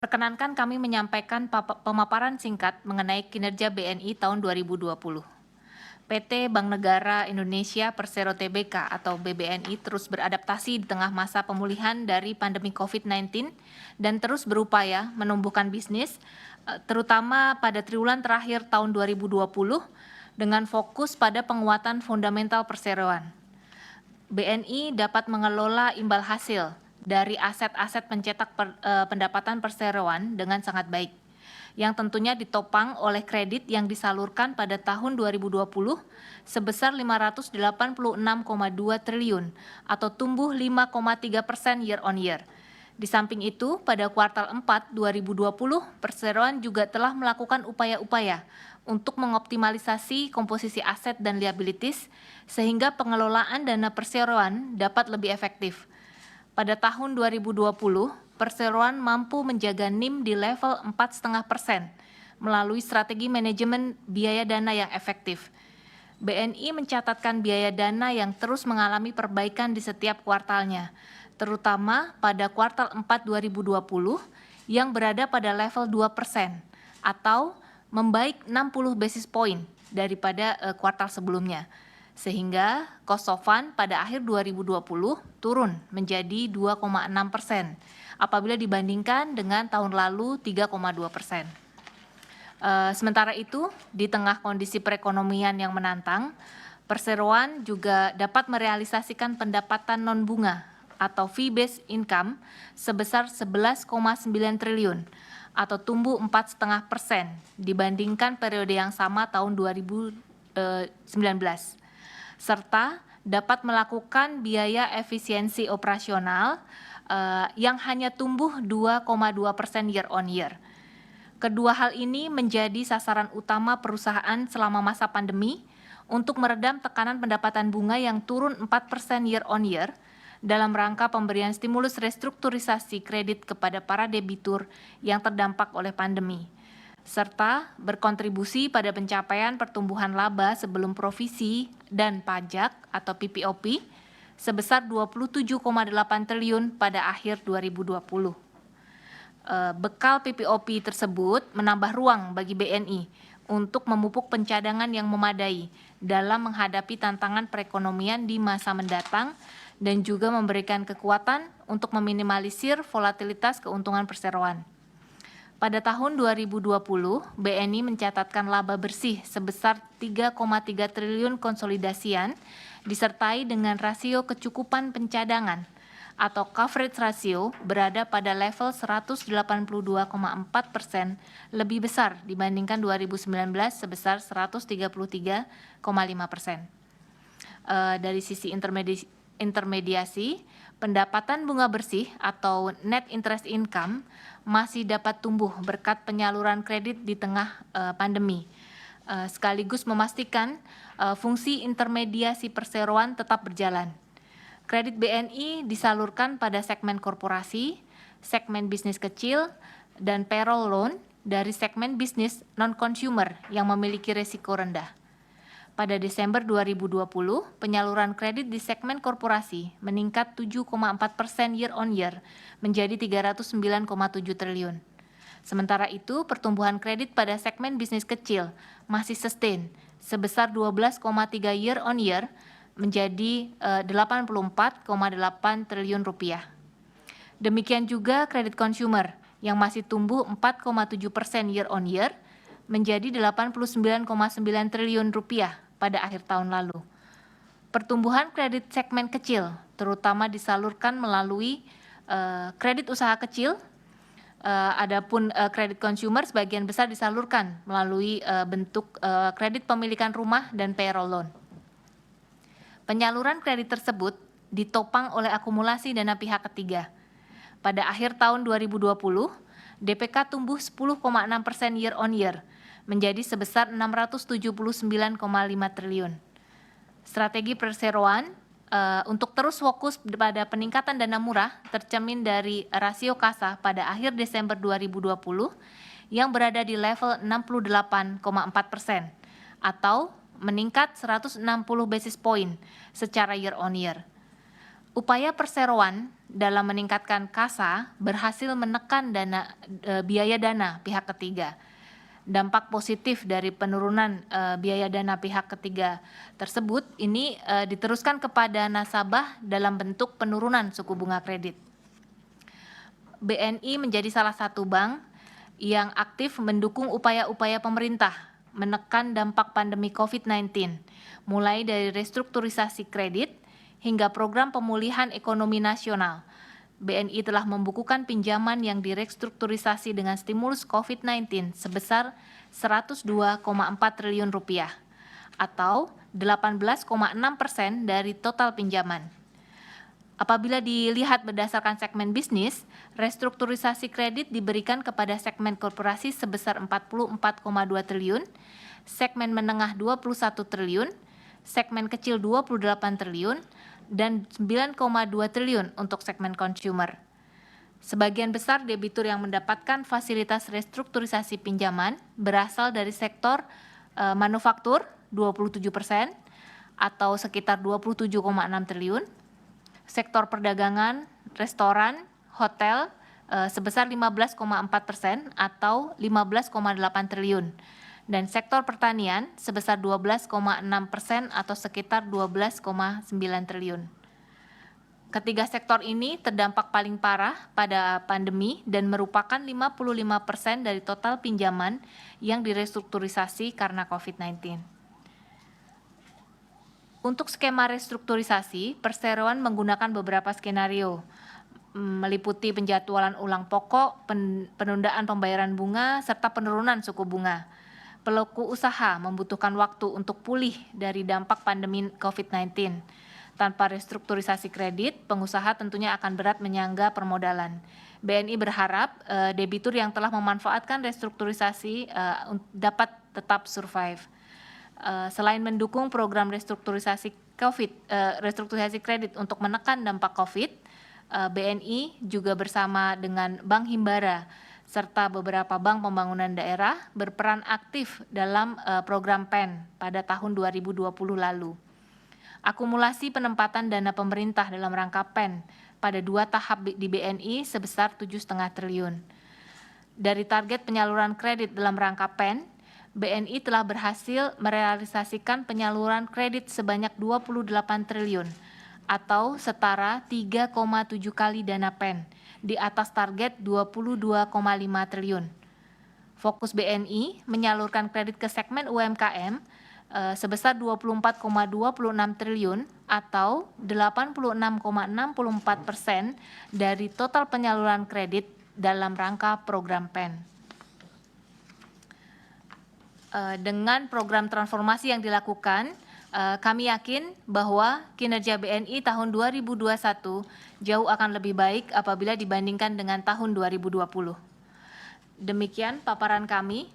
Perkenankan kami menyampaikan pemaparan singkat mengenai kinerja BNI tahun 2020. PT Bank Negara Indonesia Persero Tbk atau BBNI terus beradaptasi di tengah masa pemulihan dari pandemi COVID-19 dan terus berupaya menumbuhkan bisnis, terutama pada triwulan terakhir tahun 2020 dengan fokus pada penguatan fundamental perseroan. BNI dapat mengelola imbal hasil dari aset-aset pencetak pendapatan perseroan dengan sangat baik, yang tentunya ditopang oleh kredit yang disalurkan pada tahun 2020 sebesar 586,2 triliun atau tumbuh 5,3% year on year. Di samping itu, pada kuartal 4 2020, perseroan juga telah melakukan upaya-upaya untuk mengoptimalisasi komposisi aset dan liabilities sehingga pengelolaan dana perseroan dapat lebih efektif. Pada tahun 2020, perseroan mampu menjaga NIM di level 4,5% melalui strategi manajemen biaya dana yang efektif. BNI mencatatkan biaya dana yang terus mengalami perbaikan di setiap kuartalnya, terutama pada kuartal 4 2020 yang berada pada level 2% atau membaik 60 basis point daripada kuartal sebelumnya. Sehingga cost of fund pada akhir 2020 turun menjadi 2,6% apabila dibandingkan dengan tahun lalu 3,2%. Sementara itu, di tengah kondisi perekonomian yang menantang, perseroan juga dapat merealisasikan pendapatan non-bunga atau fee-based income sebesar 11,9 triliun atau tumbuh 4,5% dibandingkan periode yang sama tahun 2019. Serta dapat melakukan biaya efisiensi operasional yang hanya tumbuh 2,2% year on year. Kedua hal ini menjadi sasaran utama perusahaan selama masa pandemi untuk meredam tekanan pendapatan bunga yang turun 4% year on year dalam rangka pemberian stimulus restrukturisasi kredit kepada para debitur yang terdampak oleh pandemi, serta berkontribusi pada pencapaian pertumbuhan laba sebelum provisi dan pajak atau PPOP sebesar 27,8 triliun pada akhir 2020. Bekal PPOP tersebut menambah ruang bagi BNI untuk memupuk pencadangan yang memadai dalam menghadapi tantangan perekonomian di masa mendatang dan juga memberikan kekuatan untuk meminimalisir volatilitas keuntungan perseroan. Pada tahun 2020, BNI mencatatkan laba bersih sebesar 3,3 triliun konsolidasian disertai dengan rasio kecukupan pencadangan atau coverage ratio berada pada level 182,4% lebih besar dibandingkan 2019 sebesar 133,5%. Dari sisi intermediasi, pendapatan bunga bersih atau net interest income masih dapat tumbuh berkat penyaluran kredit di tengah pandemi, sekaligus memastikan fungsi intermediasi perseroan tetap berjalan. Kredit BNI disalurkan pada segmen korporasi, segmen bisnis kecil, dan payroll loan dari segmen bisnis non-consumer yang memiliki risiko rendah. Pada Desember 2020, penyaluran kredit di segmen korporasi meningkat 7,4% year on year menjadi 309,7 triliun. Sementara itu, pertumbuhan kredit pada segmen bisnis kecil masih sustain sebesar 12,3 year on year menjadi 84,8 triliun rupiah. Demikian juga kredit consumer yang masih tumbuh 4,7% year on year menjadi 89,9 triliun rupiah pada akhir tahun lalu. Pertumbuhan kredit segmen kecil terutama disalurkan melalui kredit usaha kecil, adapun kredit consumer sebagian besar disalurkan melalui bentuk kredit pemilikan rumah dan payroll loan. Penyaluran kredit tersebut ditopang oleh akumulasi dana pihak ketiga. Pada akhir tahun 2020, DPK tumbuh 10,6% year on year menjadi sebesar 679,5 triliun. Strategi perseroan untuk terus fokus pada peningkatan dana murah tercermin dari rasio kasa pada akhir Desember 2020 yang berada di level 68,4% atau meningkat 160 basis point secara year on year. Upaya perseroan dalam meningkatkan kasa berhasil menekan biaya dana pihak ketiga. Dampak positif dari penurunan biaya dana pihak ketiga tersebut ini diteruskan kepada nasabah dalam bentuk penurunan suku bunga kredit. BNI menjadi salah satu bank yang aktif mendukung upaya-upaya pemerintah menekan dampak pandemi COVID-19, mulai dari restrukturisasi kredit hingga program pemulihan ekonomi nasional. BNI telah membukukan pinjaman yang direstrukturisasi dengan stimulus COVID-19 sebesar 102,4 triliun rupiah atau 18,6% dari total pinjaman. Apabila dilihat berdasarkan segmen bisnis, restrukturisasi kredit diberikan kepada segmen korporasi sebesar 44,2 triliun, segmen menengah 21 triliun, segmen kecil 28 triliun, dan 9,2 triliun untuk segmen consumer. Sebagian besar debitur yang mendapatkan fasilitas restrukturisasi pinjaman berasal dari sektor manufaktur 27% atau sekitar 27,6 triliun, sektor perdagangan, restoran, hotel sebesar 15,4% atau 15,8 triliun, dan sektor pertanian sebesar 12,6% atau sekitar 12,9 triliun. Ketiga sektor ini terdampak paling parah pada pandemi dan merupakan 55% dari total pinjaman yang direstrukturisasi karena COVID-19. Untuk skema restrukturisasi, perseroan menggunakan beberapa skenario, meliputi penjadwalan ulang pokok, penundaan pembayaran bunga, serta penurunan suku bunga. Pelaku usaha membutuhkan waktu untuk pulih dari dampak pandemi COVID-19. Tanpa restrukturisasi kredit, pengusaha tentunya akan berat menyangga permodalan. BNI berharap debitur yang telah memanfaatkan restrukturisasi dapat tetap survive. Selain mendukung program restrukturisasi kredit untuk menekan dampak COVID, BNI juga bersama dengan Bank Himbara serta beberapa bank pembangunan daerah berperan aktif dalam program PEN pada tahun 2020 lalu. Akumulasi penempatan dana pemerintah dalam rangka PEN pada 2 tahap di BNI sebesar 7,5 triliun. Dari target penyaluran kredit dalam rangka PEN, BNI telah berhasil merealisasikan penyaluran kredit sebanyak 28 triliun atau setara 3,7 kali dana PEN di atas target 22,5 triliun. Fokus BNI menyalurkan kredit ke segmen UMKM sebesar 24,26 triliun atau 86,64% dari total penyaluran kredit dalam rangka program PEN. Dengan program transformasi yang dilakukan, kami yakin bahwa kinerja BNI tahun 2021 jauh akan lebih baik apabila dibandingkan dengan tahun 2020. Demikian paparan kami.